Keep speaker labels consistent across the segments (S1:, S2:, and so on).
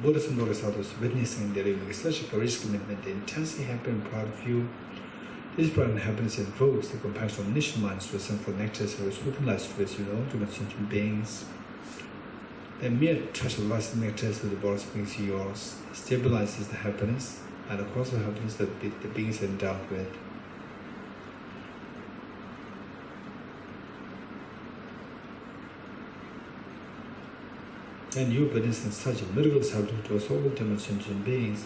S1: Buddhas and Bodhisattvas witnessing their living is such a courageous commitment, the intensely happy and proud of you. This pride and happiness invokes the compassion of omniscient minds to ascend for nectar service within life with all human sentient beings. The mere touch of light nectar to the bodies beings yours stabilizes the happiness and the cause of happiness that the beings are endowed with. And you witnessing such a miraculous happening to us all human sentient beings,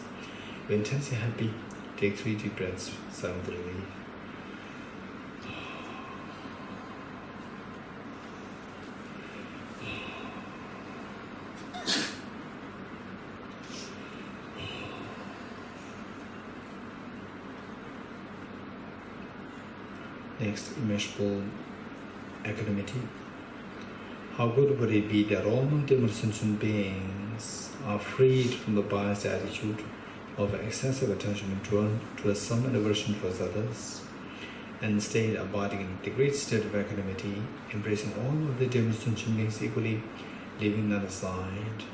S1: you're intensely happy. Take 3 deep breaths, sound the relief. Next, immeasurable equanimity. How good would it be that all my sentient beings are freed from the biased attitude of excessive attachment to a sum and aversion towards others, and instead abiding in the great state of equanimity, embracing all of the sentient beings equally, leaving none aside.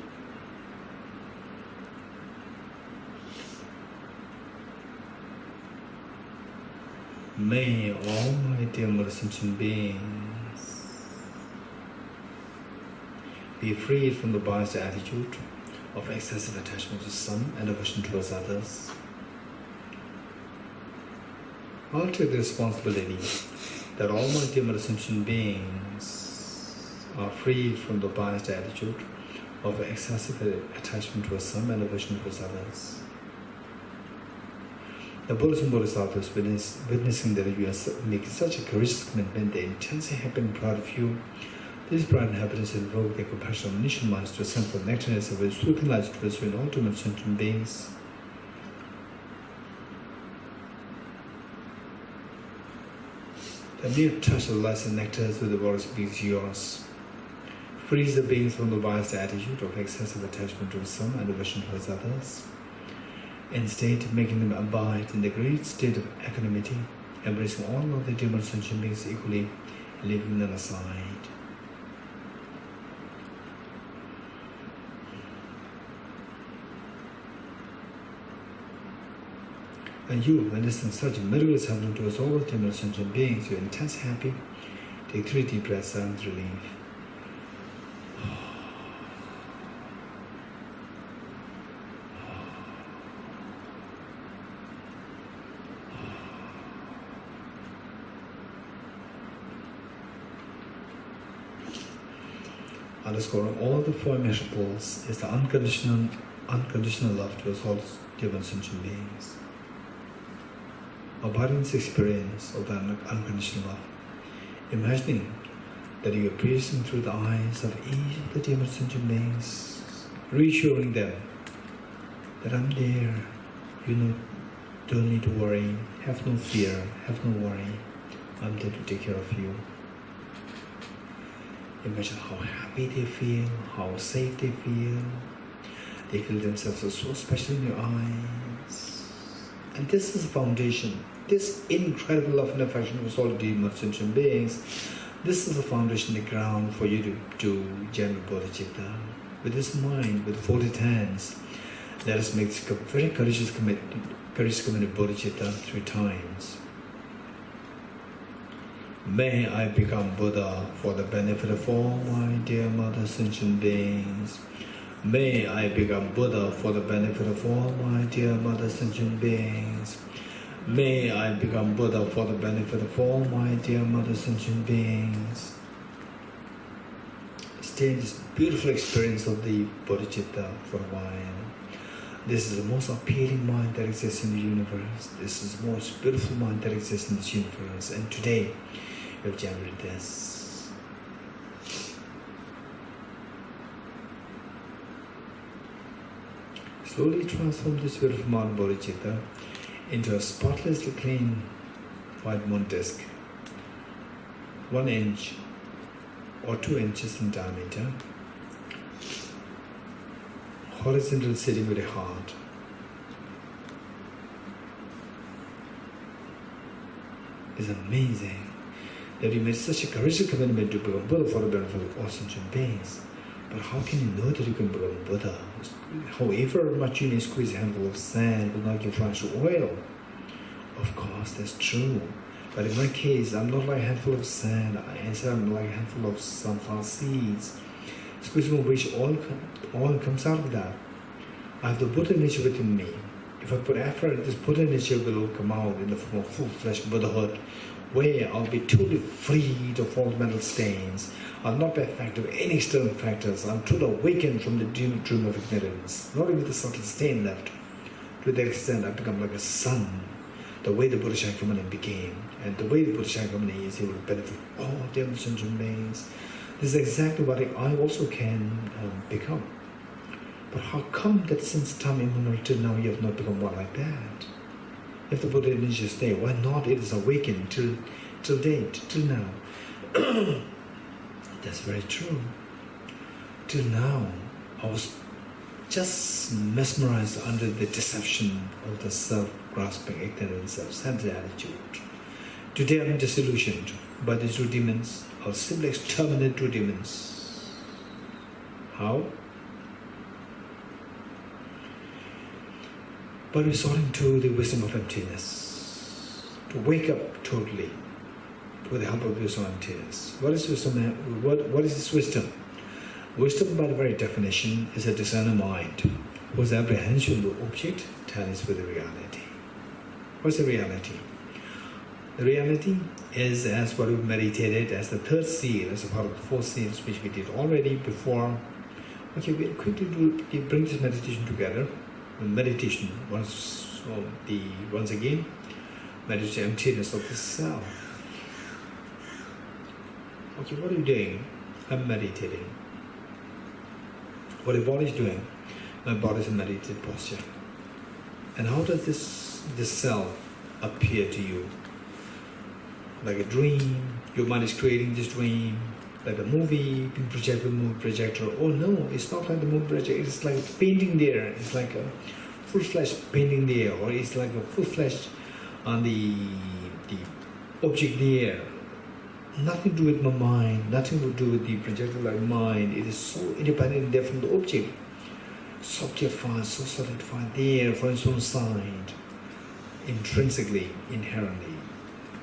S1: May all my dear sentient beings be freed from the biased attitude of excessive attachment to some and aversion towards others. I'll take the responsibility that all my dear sentient beings are freed from the biased attitude of excessive attachment towards some and aversion towards others. The Buddhas and Bodhisattvas witnessing that you are making such a courageous commitment, they intensely happy and proud of you. This pride and happiness invoke the compassion of omniscient minds to ascend for nectarness of a sweeping light to pursue in all human sentient beings. The mere touch of the lights and nectars with the bodies beings yours frees the beings from the biased attitude of excessive attachment to some and aversion towards others, instead making them abide in the great state of equanimity, embracing all of the human sentient beings equally, leaving them aside. And you, witnessing such miracles happening to us all the human sentient beings, you're intensely happy. Take 3 deep breaths and relief. Underscoring all the 4 immeasurables is the unconditional love towards all human sentient beings. Abiding this experience of the unconditional love, imagining that you are piercing through the eyes of each of the human sentient beings, reassuring them that I'm there, you don't need to worry, have no fear, have no worry, I'm there to take care of you. Imagine how happy they feel, how safe they feel. They feel themselves so special in your eyes. And this is the foundation. This incredible love and affection for all the sentient beings, this is the foundation, the ground for you to do general Bodhicitta. With this mind, with folded hands, let us make this very courageous commitment Bodhicitta 3 times. May I become Buddha for the benefit of all my dear mother sentient beings. May I become Buddha for the benefit of all my dear mother sentient beings. May I become Buddha for the benefit of all my dear mother sentient beings. Stay in this beautiful experience of the Bodhicitta for a while. This is the most appealing mind that exists in the universe. This is the most beautiful mind that exists in this universe. And today, we've generated this. Slowly transform this beautiful mind Bodhicitta into a spotlessly clean white moon disk, 1 inch or 2 inches in diameter, horizontal sitting very hard. It's amazing that you made such a courageous commitment to become Buddha for the benefit of all sentient beings. But how can you know that you can become Buddha? However much you may squeeze a handful of sand will not give rise to oil. Of course, that's true. But in my case, I'm not like a handful of sand. I'm like a handful of sunflower seeds. Squeezing of which oil comes out of that. I have the Buddha nature within me. If I put effort, this Buddha nature will come out in the form of full-fledged Buddhahood, where I'll be totally freed of all mental stains. I'll not be affected by any external factors. I'm totally awakened from the dream of ignorance, not even the subtle stain left. To that extent, I become like a sun, the way the Buddha Shakyamuni became. And the way the Buddha Shakyamuni is, he will benefit all the other sentient beings. This is exactly what I also can become. But how come that since time immemorial till now you have not become one like that? If the Buddha didn't just stay, why not? It is awakened till date, till now. That's very true. Till now, I was just mesmerized under the deception of the self-grasping ignorance, self-centered attitude. Today I'm disillusioned by these two demons. I'll simply exterminate two demons. How? By resorting to the wisdom of emptiness, to wake up totally with the help of wisdom of emptiness. What is wisdom? What is this wisdom? Wisdom, by the very definition, is a discerning mind whose apprehension of the object tallies with the reality. What's the reality? The reality is, as what we meditated as the third seal, as a part of the four seals which we did already before. Okay, we'll quickly bring this meditation together. Meditation, once again, meditate the emptiness of the self. Okay, what are you doing? I'm meditating. What your body is doing? My body is in meditative posture. And how does this self appear to you? Like a dream, your mind is creating this dream, like a movie being projected with a movie projector. Oh no, it's not like the movie projector, it's like a painting there, it's like a full-fledged painting there, or it's like a full-fledged on the object there. Nothing to do with my mind, nothing to do with the projector like mind. It is so independent and different from the object. So objectified, so solidified there for its own side, intrinsically, inherently.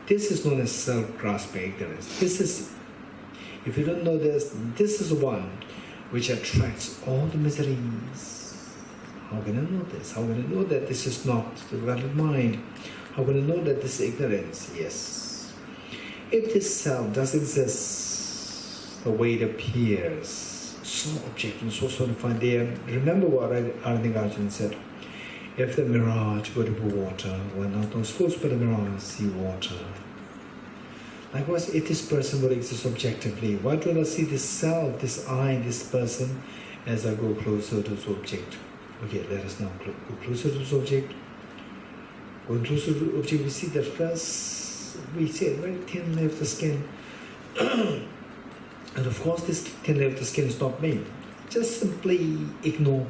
S1: This is known as self-grasping ignorance. This is, if you don't know this, this is the one which attracts all the miseries. How can I know this? How can I know that this is not the valid mind? How can I know that this is ignorance? Yes. If this self does exist the way it appears, so objective, so solidified there, remember what Arjuna said. If the mirage were to be water, why not those fools by the mirage see water? Likewise, if this person would exist objectively, why do I not see this self, this I, this person, as I go closer to this object? Okay, let us now go closer to this object. Going closer to the object, we see that first, we see a very thin layer of the skin. And of course, this thin layer of the skin is not me. Just simply ignore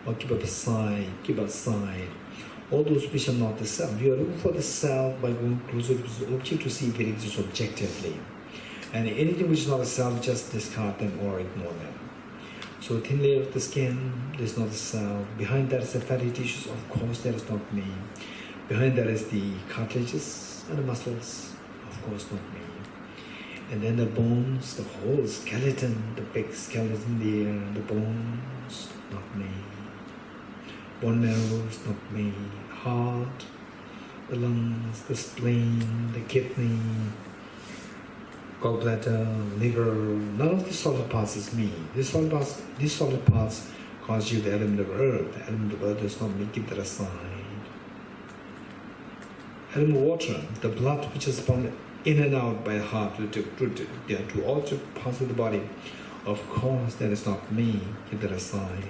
S1: or keep aside all those which are not the self. You are looking for the self by going closer to the object to see if it exists objectively. And anything which is not a self, just discard them or ignore them. So thin layer of the skin is not the self. Behind that is the fatty tissues. Of course, that is not me. Behind that is the cartilages and the muscles. Of course, not me. And then the bones, the whole skeleton, the big skeleton there, the bones, not me. Bone marrow is not me. Heart, the lungs, the spleen, the kidney, gallbladder, liver, none of the solid parts is me. These solid parts cause you the element of earth. The element of earth does not me, keep that aside. Element of water, the blood which is pumped in and out by the heart to all parts of the body. Of course, that is not me, keep that aside.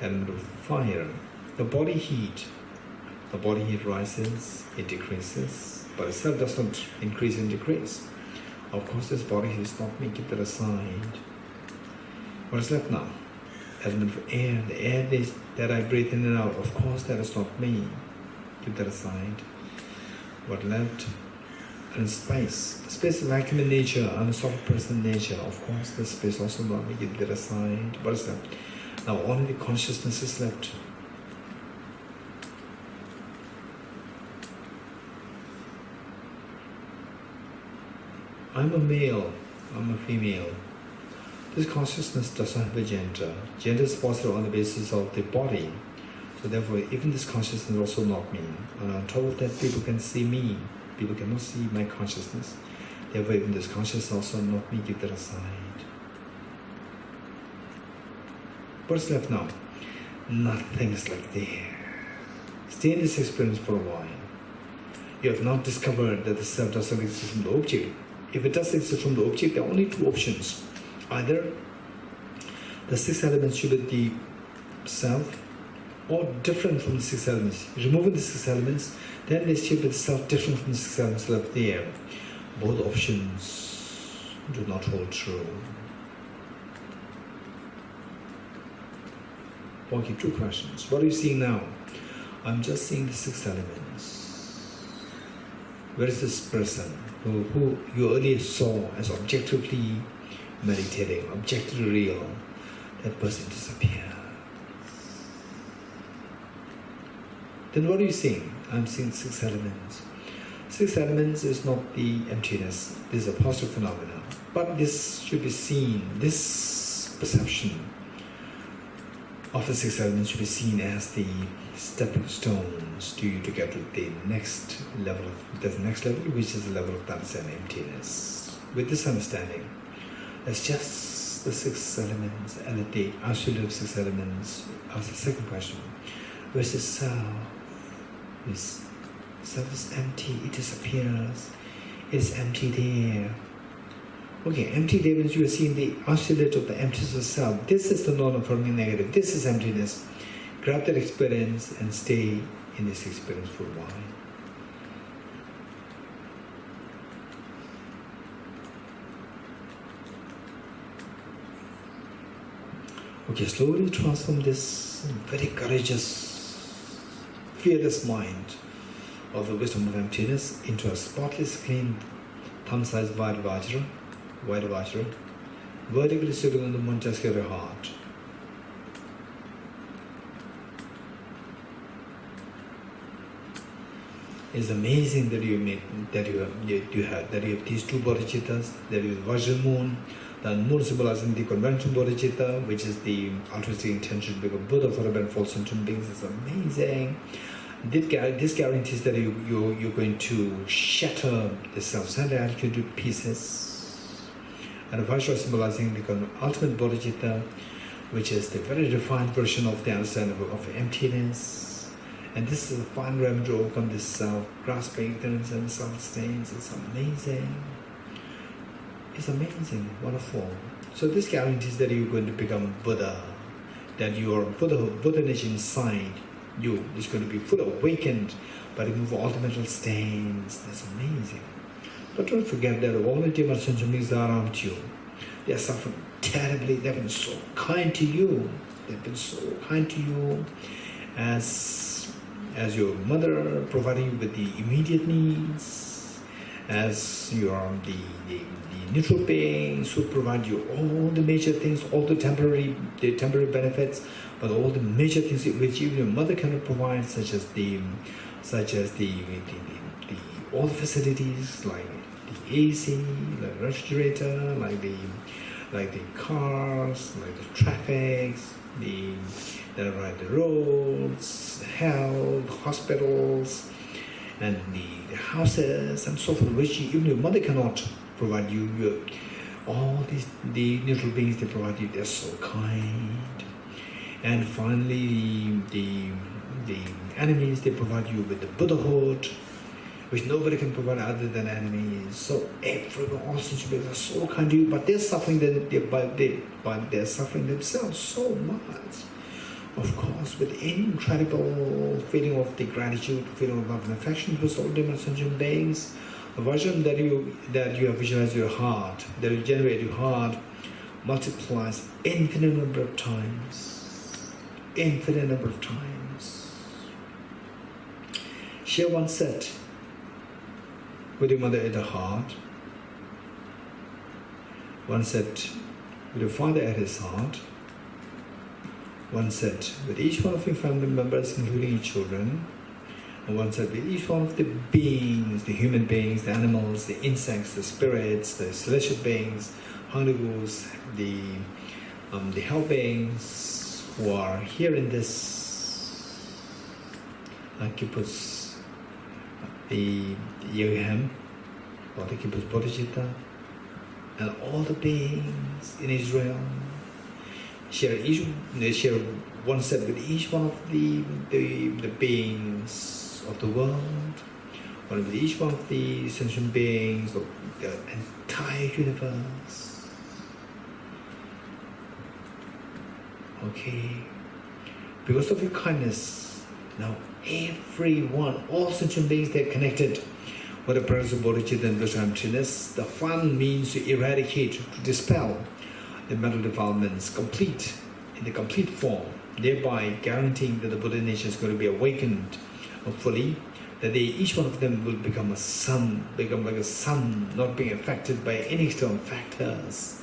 S1: Element of fire, the body heat. The body heat rises, it decreases, but itself does not increase and decrease. Of course, this body heat is not me, keep that aside. What is left now? Element of air, the air that I breathe in and out. Of course, that is not me, keep that aside. What left? and space. The space is vacuum in nature and a soft person in nature. Of course, the space also not be given aside. What is that? Now only the consciousness is left. I'm a male, I'm a female. This consciousness doesn't have a gender. Gender is possible on the basis of the body. So therefore, even this consciousness is also not me. And on top of that, people can see me. People cannot see my consciousness. Therefore, even this consciousness also not me, give that aside. What's left now? Nothing is left there. Stay in this experience for a while. You have not discovered that the self doesn't exist from the object. If it does exist from the object, there are only two options. Either the six elements should be the self, or different from the six elements. Removing the six elements, then they should be the self different from the six elements left there. Both options do not hold true. Okay, two questions. What are you seeing now? I'm just seeing the six elements. Where is this person who you earlier saw as objectively meditating, objectively real? That person disappears. Then what are you seeing? I'm seeing six elements. Six elements is not the emptiness. This is a positive phenomenon. But this should be seen, this perception of the six elements should be seen as the stepping stones to get to the next level, which is the level of balance and emptiness. With this understanding, it's just the six elements and the absolute six elements. Ask the second question: where's the self? This self is empty, it disappears, it is empty there. Okay, empty there means you are seeing the oscillate of the emptiness of self. This is the non-affirming negative, this is emptiness. Grab that experience and stay in this experience for a while. Okay, slowly transform this very courageous, fearless mind of the wisdom of emptiness into a spotless, clean, thumb-sized white vajra, vertically sitting on the Manchascara heart. It's amazing that you have these two bodhicittas. There is Vajra moon, the moon symbolizing the conventional bodhicitta, which is the altruistic intention to become Buddha forever and fall sentient beings. It's amazing. This guarantees that you're going to shatter the self-centered attitude to pieces. And Vajra symbolizing the ultimate bodhicitta, which is the very refined version of the understanding of emptiness. And this is a fine remedy to overcome this self-grasping ignorance and self-stains. It's amazing. It's amazing, wonderful. So this guarantees that you're going to become Buddha, that your Buddha nature inside you is going to be fully awakened by removing all the mental stains. That's amazing. But don't forget that all the demon sentient beings are around you. They are suffering terribly. They've been so kind to you. They've been so kind to you as your mother, providing you with the immediate needs, as you are the neutral beings who provide you all the major things, all the temporary benefits, but all the major things which even your mother cannot provide, such as all the facilities like the AC, like the refrigerator, like the cars, like the traffic, the roads, the health, the hospitals, and the houses and so forth, which even your mother cannot provide you. All the neutral beings they provide you, they're so kind. And finally, the enemies, they provide you with the Buddhahood, which nobody can provide other than enemies. So everyone, all such beings are so kind to you, but they're suffering they're suffering themselves so much. Of course, with incredible feeling of the gratitude, feeling of love and affection towards all demon sentient beings, a version that you have visualized your heart, that you generate your heart, multiplies infinite number of times. Infinite number of times. Share once said, with your mother at the heart. One set with your father at his heart. One set with each one of your family members, including your children. And one set with each one of the beings, the human beings, the animals, the insects, the spirits, the celestial beings, hungry ghosts, the hell beings who are here in this kibbutz, the Yeruhem, or the kibbutz Bodhicitta, and all the beings in Israel. Share one set with each one of the beings of the world, one with each one of the sentient beings of the entire universe. Okay, because of your kindness, now everyone, all sentient beings, they're connected with the presence of Bodhicitta and bliss emptiness. The fun means to eradicate, to dispel the mental defilements in the complete form, thereby guaranteeing that the Buddha nature is going to be awakened fully, that each one of them will become a sun, become like a sun, not being affected by any external factors,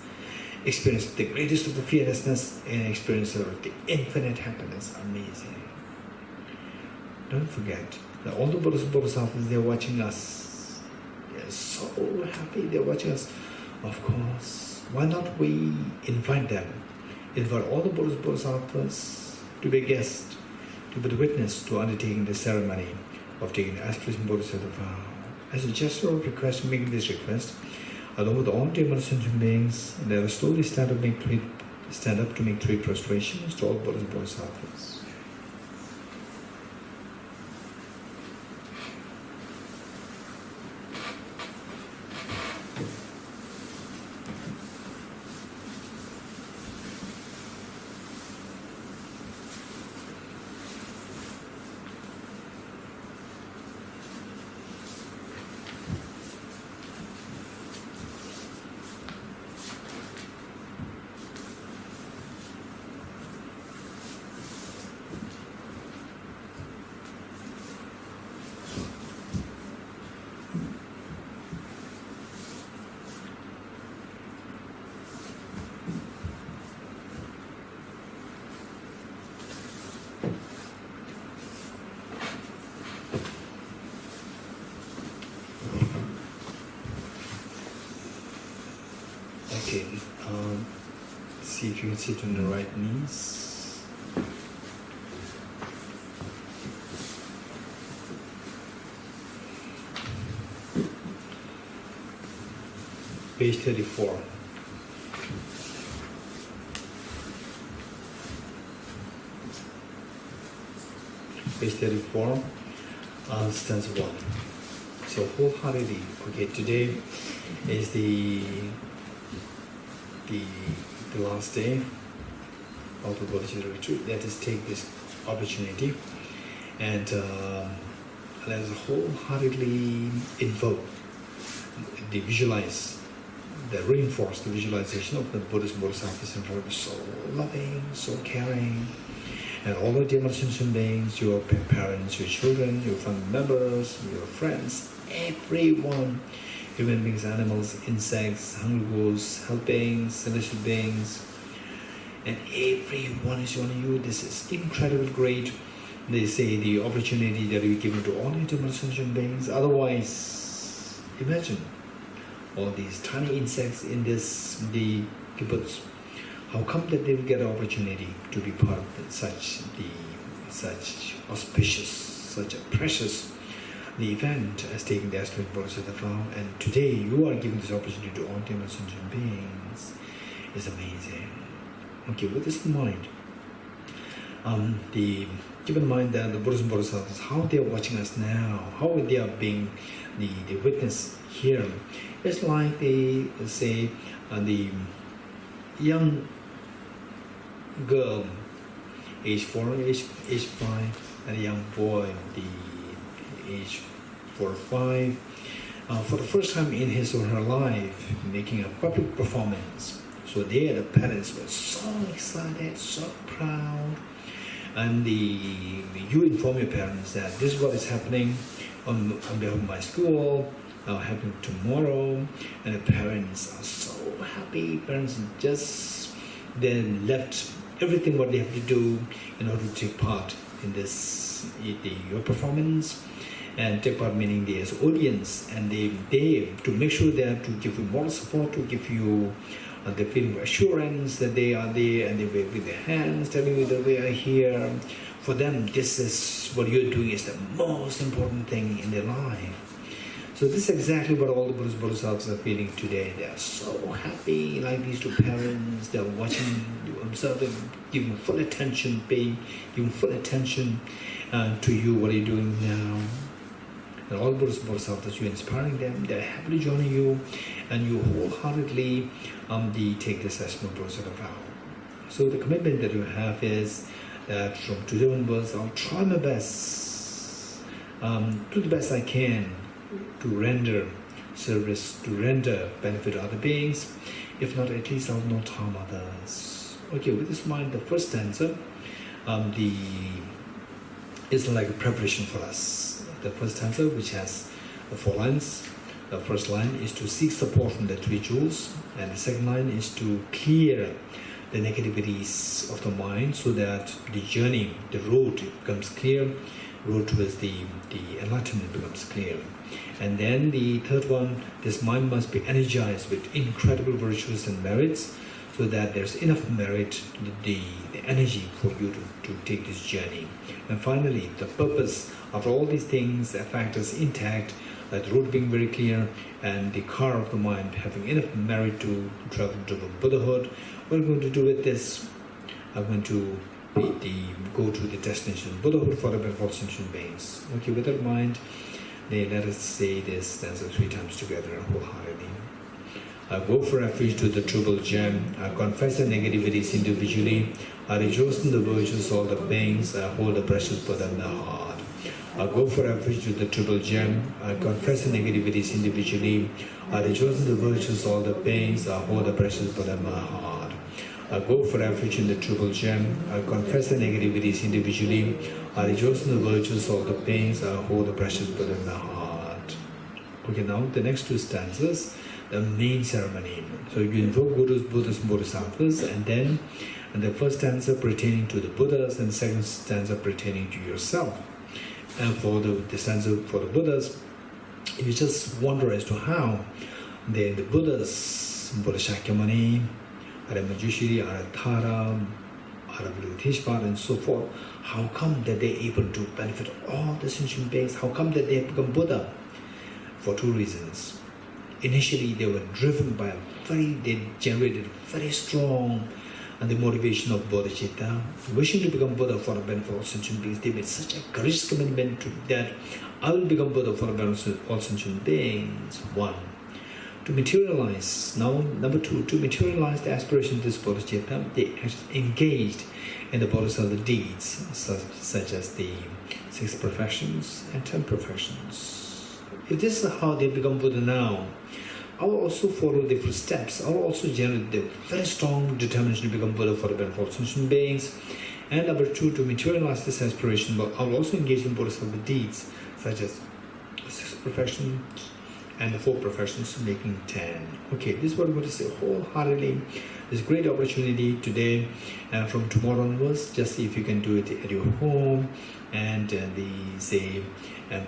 S1: experience the greatest of the fearlessness, and experience of the infinite happiness. Amazing. Don't forget that all the Buddhas and Bodhisattvas, they're watching us. They're so happy they're watching us. Of course, why not we invite them? Invite all the Buddhas and Bodhisattvas to be a guest, to be the witness to undertaking the ceremony of taking the aspiration Bodhisattva vow. As a gesture of request, making this request, along with all dear sentient beings, they will slowly stand up to make three prostrations to all Buddhas and Bodhisattvas. Okay, see if you can sit on the right knees. Page 34. Page 34, stanza 1. So wholeheartedly, okay, today is the last day of the Bodhicitta retreat. Let us take this opportunity and let us wholeheartedly invoke, reinforce the visualization of the Buddhist Bodhisattvas in front of us, so loving, so caring, and all the dear sentient beings, your parents, your children, your family members, your friends, everyone, human beings, animals, insects, hungry ghosts, hell beings, celestial beings, and everyone is on you. This is incredibly great. They say the opportunity that we given to all human sentient beings. Otherwise, imagine all these tiny insects in the kibbutz. How come that they will get an opportunity to be part of such auspicious, such a precious the event as taking the aspect Bodhisattva vow, and today you are giving this opportunity to all human sentient beings. Is amazing. Okay, with this in mind, keep in mind that the Buddhas and Bodhisattvas, how they are watching us now, how they are being the witness here. It's like they say the young girl, age 4, age 5, and a young boy, the age 4 or 5, for the first time in his or her life, making a public performance. So they, the parents, were so excited, so proud, and you inform your parents that this is what is happening on behalf of my school. happening tomorrow, and the parents are so happy. Parents just then left everything what they have to do in order to take part in this your performance, and take part meaning they as audience, and they to make sure that to give you moral support, to give you the feeling of assurance that they are there, and they wave with their hands telling you that we are here. For them, this is what you're doing is the most important thing in their life. So this is exactly what all the Buddhas, Bodhisattvas are feeling today. They are so happy, like these two parents. They are watching, observing, giving full attention, giving full attention to you. What are you doing now? And all Buddhas, Bodhisattvas, you're inspiring them. They're happily joining you, and you wholeheartedly take this as no Bodhisattva vow. So the commitment that you have is that from today onwards, I'll try my best, do the best I can, to render service, to render benefit to other beings. If not, at least I'll not harm others. Okay, with this mind, the first stanza is like a preparation for us. The first stanza, which has the 4 lines. The first line is to seek support from the 3 jewels, and the second line is to clear the negativities of the mind so that the journey, the road becomes clear, road towards the enlightenment becomes clear. And then the third one, this mind must be energized with incredible virtues and merits so that there's enough merit, the energy for you to take this journey. And finally, the purpose of all these things, the factors intact, the road being very clear, and the car of the mind having enough merit to travel to Buddhahood. What I'm going to do with this, I'm going to go to the destination of Buddhahood for the benefit of sentient beings. Okay, with that in mind, let us say this stanza 3 times together wholeheartedly. I go for refuge to the triple gem. I confess the negativities individually. I rejoice in the virtues of all the beings. I hold the precious Buddha in the heart. I go for refuge to the triple gem. I confess the negativities individually. I rejoice in the virtues of all the beings. I hold the precious Buddha in my heart. I go for refuge in the triple gem. I confess the negativities individually. I rejoice in the virtues of all the beings. I hold the precious Buddha in my heart. Okay, now the next 2 stanzas, the main ceremony. So you invoke Gurus, Buddhas, and Bodhisattvas, and then the first stanza pertaining to the Buddhas, and the second stanza pertaining to yourself. And for the stanza for the Buddhas, you just wonder as to how the Buddhas, Buddha Shakyamuni, Geshe, Aratara, Bodhicitta, and so forth, how come that they're able to benefit all the sentient beings? How come that they have become Buddha? For 2 reasons. Initially, they were driven by they generated very strong and the motivation of Bodhicitta, wishing to become Buddha for the benefit of all sentient beings. They made such a courageous commitment to that I will become Buddha for the benefit of all sentient beings. 1. To materialize, now number 2, to materialize the aspiration of this Bodhicitta, they engaged in the Bodhisattva deeds, such as the 6 perfections and 10 perfections. If this is how they become Buddha now, I will also follow the footsteps. I will also generate the very strong determination to become Buddha for the benefit of all sentient beings. And number 2, to materialize this aspiration, I will also engage in Bodhisattva deeds, such as 6 perfections and the 4 professions, making 10. Okay, this is what I'm going to say wholeheartedly. There's a great opportunity today, from tomorrow onwards. Just see if you can do it at your home, and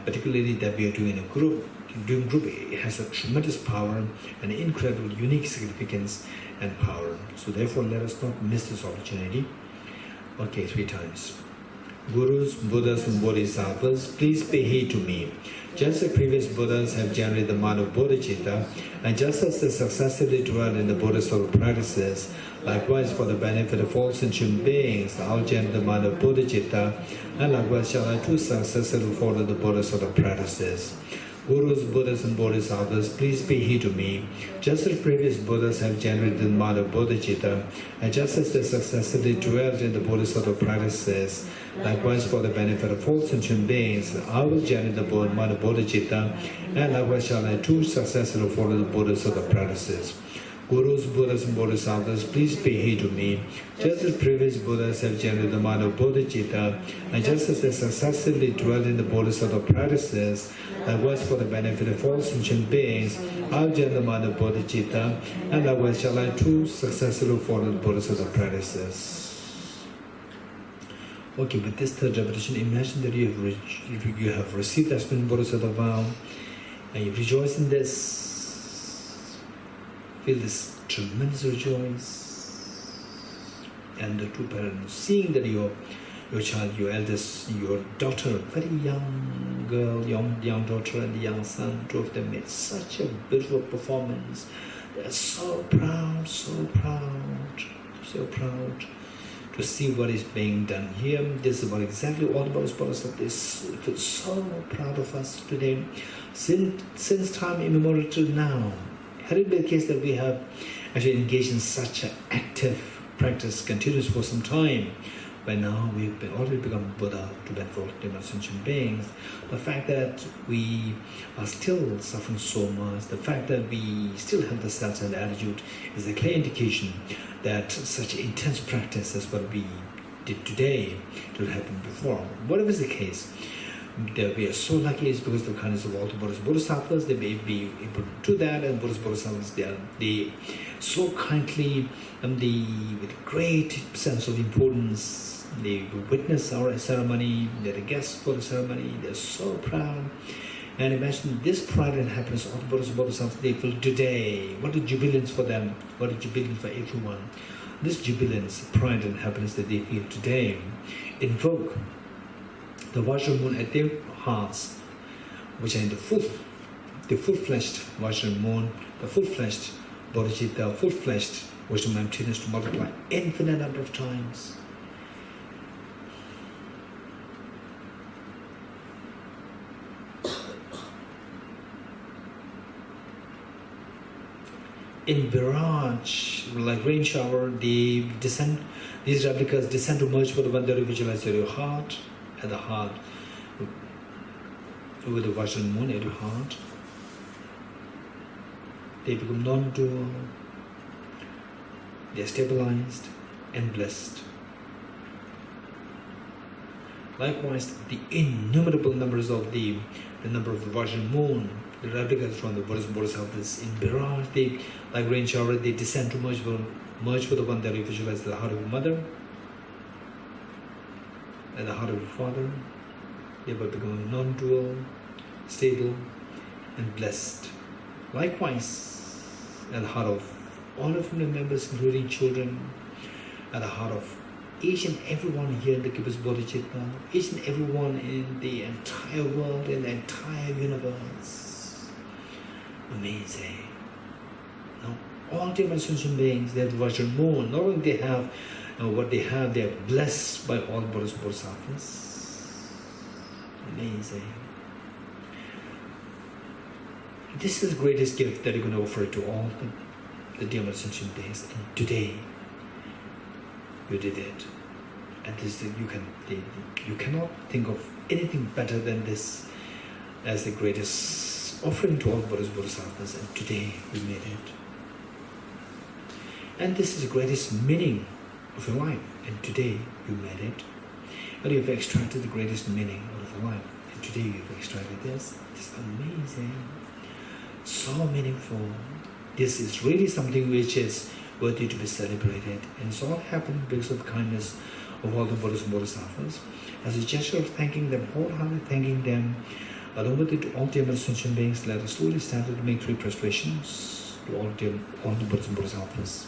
S1: particularly that we are doing in a group. Doing group, it has a tremendous power and incredible, unique significance and power. So therefore, let us not miss this opportunity. Okay, 3 times. Gurus, Buddhas, and Bodhisattvas, please pay heed to me. Just as previous Buddhas have generated the mind of Bodhicitta, and just as they successfully dwell in the Bodhisattva practices, likewise for the benefit of all sentient beings, I'll generate the mind of Bodhicitta, and likewise shall I too successfully follow the Bodhisattva practices. Gurus, Buddhas, and Bodhisattvas, please pay heed to me. Just as previous Buddhas have generated the mind of Bodhicitta, and just as they successfully dwelt in the Bodhisattva practices, likewise for the benefit of all sentient beings, I will generate the mind of Bodhicitta, and likewise shall I too successfully follow the Bodhisattva practices. Gurus, Buddhas, and Bodhisattvas, please pay heed to me. Just as previous Buddhas have generated the mind of Bodhicitta, and just as they successively dwell in the Bodhisattva practices, likewise for the benefit of all sentient beings, I have generated the mind of Bodhicitta, and likewise shall I too successfully follow the Bodhisattva practices. Okay, with this third repetition, imagine that you have received the aspiring Bodhisattva vow, and you rejoice in this. Feel this tremendous rejoice. And the two parents, seeing that your child, your eldest, your daughter, very young girl, young daughter and young son, two of them made such a beautiful performance. They are so proud, so proud, so proud to see what is being done here. This is about exactly all about Bodhisattva. They feel so proud of us today. Since time immemorial till now, had it been the case that we have actually engaged in such an active practice continuous for some time, by now we've already become Buddha to benefit all sentient beings. The fact that we are still suffering so much, the fact that we still have the self-centered attitude is a clear indication that such intense practice as what we did today did happen before. Whatever is the case, that we are so lucky is because of the kindness of all the Buddhas. Bodhisattvas, they may be able to do that, and Buddhas, Bodhisattvas, they so kindly and with great sense of importance, they witness our ceremony, they're the guests for the ceremony, they're so proud. And imagine this pride and happiness all the Buddhas and Bodhisattvas they feel today. What a jubilance for them, what a jubilance for everyone. This jubilance, pride and happiness that they feel today invoke the Vajra moon at their hearts, which are in the full-fleshed Vajra moon, the full-fleshed Bodhicitta, full-fleshed wisdom emptiness to multiply infinite number of times. In barrage, like rain shower, these replicas descend to merge for the one that you visualize your heart, at the heart, with the Vajra moon at your heart. They become non-dual, they are stabilized and blessed. Likewise, the innumerable numbers of the number of the Vajra moon, the replicas from the Buddhas and Bodhisattvas in barrage, they, like rain shower, they descend to merge with the one that you visualize the heart of your mother, at the heart of your father. They will become non-dual, stable, and blessed. Likewise, at the heart of all of the members, including children, at the heart of each and everyone here in the Kibbutz's Bodhicitta, each and everyone in the entire world, in the entire universe. Amazing. Now, all the sentient beings, they have the Vajra moon. Not only they have what they have, they are blessed by all Buddhas and Bodhisattvas. Amazing. This is the greatest gift that you're going to offer to all the dear sentient beings. And today, you did it. And this you cannot think of anything better than this as the greatest offering to all Buddhas and Bodhisattvas. And today, we made it. And this is the greatest meaning of your life, and today you made it. And you've extracted the greatest meaning out of your life, and today you've extracted this. It's amazing, so meaningful. This is really something which is worthy to be celebrated, and it's all happened because of the kindness of all the Buddhas and Bodhisattvas. As a gesture of thanking them, wholeheartedly thanking them, along with it, all the sentient beings, let us slowly stand to make 3 prostrations to all the Buddhas and Bodhisattvas.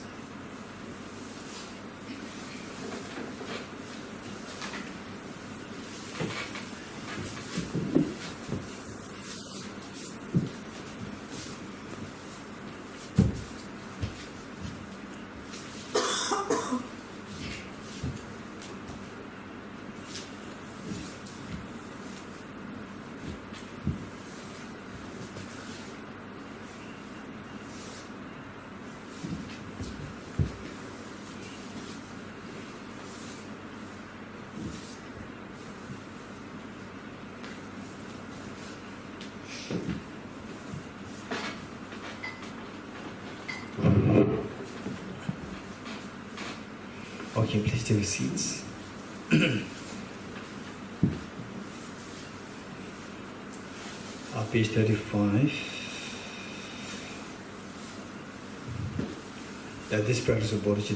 S1: Okay, please take your seats. Page 35. That this practice of bodhicitta